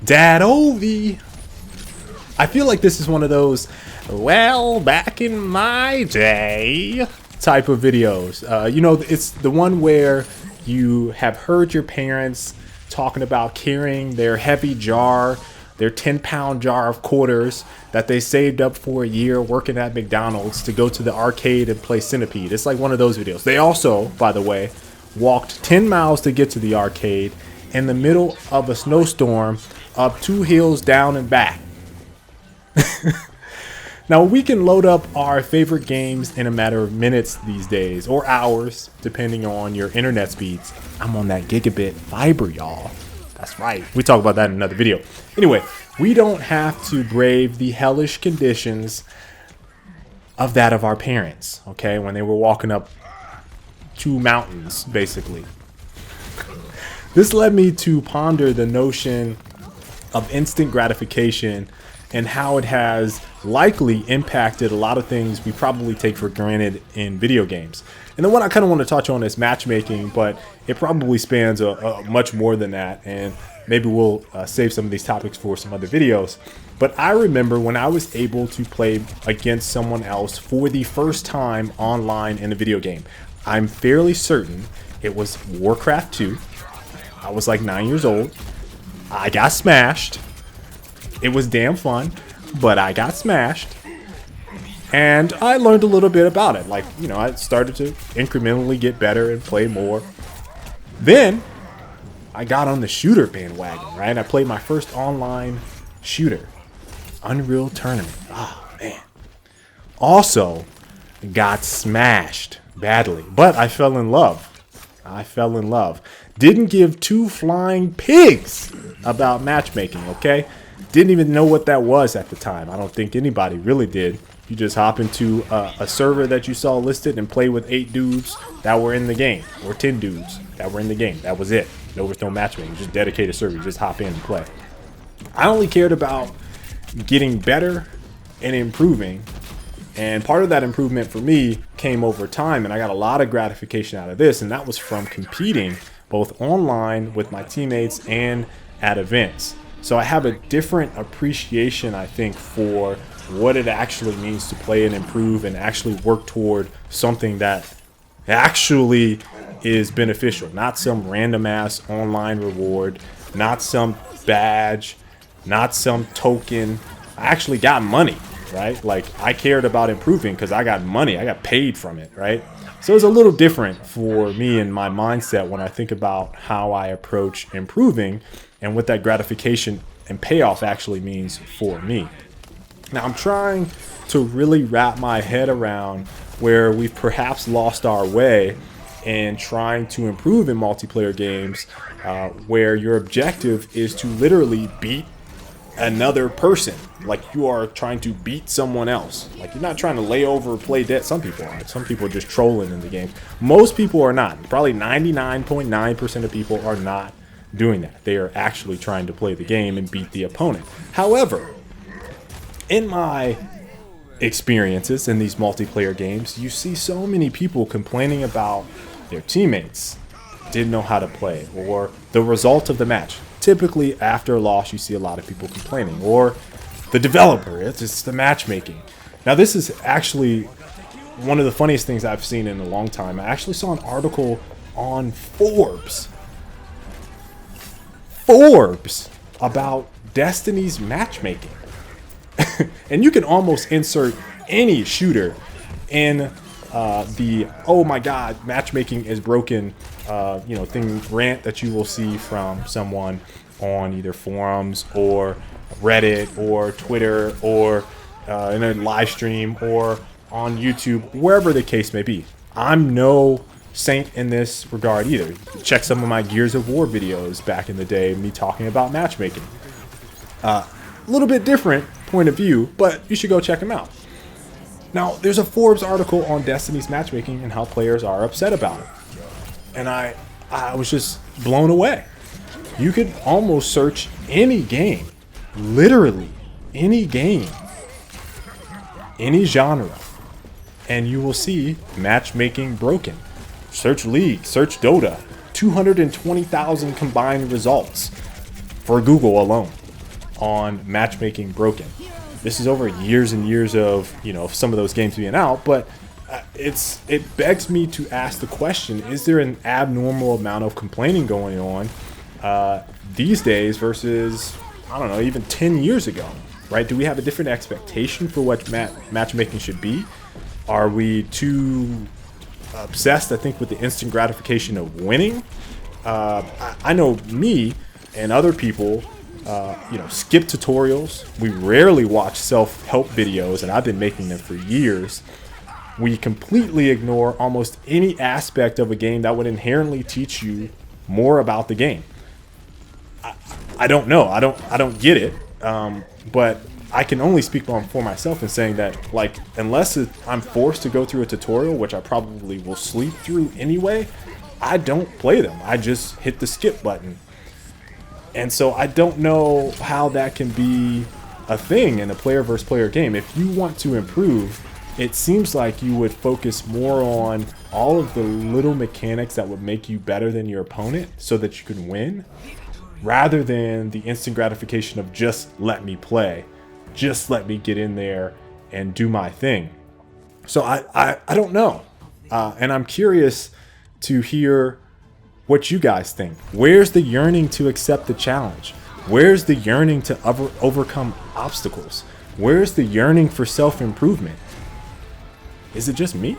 Dat Ovee. I feel like this is one of those, well, back in my day type of videos. You know, it's the one where you have heard your parents talking about carrying their heavy jar, their 10-pound jar of quarters that they saved up for a year working at McDonald's to go to the arcade and play Centipede. It's like one of those videos. They also, by the way, walked 10 miles to get to the arcade in the middle of a snowstorm, up 2 hills, down and back. Now, we can load up our favorite games in a matter of minutes these days, or hours, depending on your internet speeds. I'm on that gigabit fiber, y'all. That's right. We talk about that in another video. Anyway, we don't have to brave the hellish conditions of that of our parents, okay, when they were walking up 2 mountains, basically. This led me to ponder the notion of instant gratification and how it has likely impacted a lot of things we probably take for granted in video games. And the one I kind of want to touch on is matchmaking, but it probably spans much more than that, and maybe we'll save some of these topics for some other videos. But I remember when I was able to play against someone else for the first time online in a video game. I'm fairly certain it was Warcraft 2. I was like 9 years old. I got smashed. It was damn fun, but I got smashed. And I learned a little bit about it. Like, you know, I started to incrementally get better and play more. Then I got on the shooter bandwagon, right? I played my first online shooter, Unreal Tournament. Oh, man. Also got smashed badly, but I fell in love. Didn't give 2 flying pigs about matchmaking, okay? Didn't even know what that was at the time. I don't think anybody really did. You just hop into a server that you saw listed and play with 8 dudes that were in the game, or 10 dudes that were in the game. That was it. There was no matchmaking. Just dedicated server. You just hop in and play. I only cared about getting better and improving. And part of that improvement for me came over time, and I got a lot of gratification out of this, and that was from competing both online with my teammates and at events. So I have a different appreciation, I think, for what it actually means to play and improve and actually work toward something that actually is beneficial. Not some random ass online reward, not some badge, not some token. I actually got money, right? Like, I cared about improving because I got money. I got paid from it, right? So it's a little different for me and my mindset when I think about how I approach improving and what that gratification and payoff actually means for me. Now, I'm trying to really wrap my head around where we've perhaps lost our way in trying to improve in multiplayer games, where your objective is to literally beat another person. Like, you are trying to beat someone else. Like, you're not trying to lay over or play dead. Some people are. Some people are just trolling in the game. Most people are not. Probably 99.9% of people are not doing that. They are actually trying to play the game and beat the opponent. However, in my experiences in these multiplayer games, you see so many people complaining about their teammates didn't know how to play, or the result of the match. Typically, after a loss, you see a lot of people complaining, or the developer, it's the matchmaking. Now, this is actually one of the funniest things I've seen in a long time. I actually saw an article on Forbes about Destiny's matchmaking. And you can almost insert any shooter in the "oh my god, matchmaking is broken" rant that you will see from someone on either forums or Reddit or Twitter or in a live stream or on YouTube, wherever the case may be. I'm no saint in this regard either. Check some of my Gears of War videos back in the day, me talking about matchmaking. A little bit different point of view, but you should go check them out. Now, there's a Forbes article on Destiny's matchmaking and how players are upset about it. And I was just blown away. You could almost search any game, literally any game, any genre, and you will see matchmaking broken. Search League, search Dota, 220,000 combined results for Google alone. on Matchmaking Broken. This is over years and years of, you know, some of those games being out, but it begs me to ask the question, is there an abnormal amount of complaining going on these days versus, I don't know, even 10 years ago, right? Do we have a different expectation for what matchmaking should be? Are we too obsessed, I think, with the instant gratification of winning? I know me and other people, you know, skip tutorials. We rarely watch self-help videos, and I've been making them for years. We completely ignore almost any aspect of a game that would inherently teach you more about the game. I don't know. I don't get it. But I can only speak for myself in saying that, like, unless I'm forced to go through a tutorial, which I probably will sleep through anyway, I don't play them. I just hit the skip button. And so I don't know how that can be a thing in a player versus player game. If you want to improve, it seems like you would focus more on all of the little mechanics that would make you better than your opponent so that you can win, rather than the instant gratification of just let me play, just let me get in there and do my thing. So I don't know. And I'm curious to hear what you guys think. Where's the yearning to accept the challenge? Where's the yearning to overcome obstacles? Where's the yearning for self-improvement? Is it just me?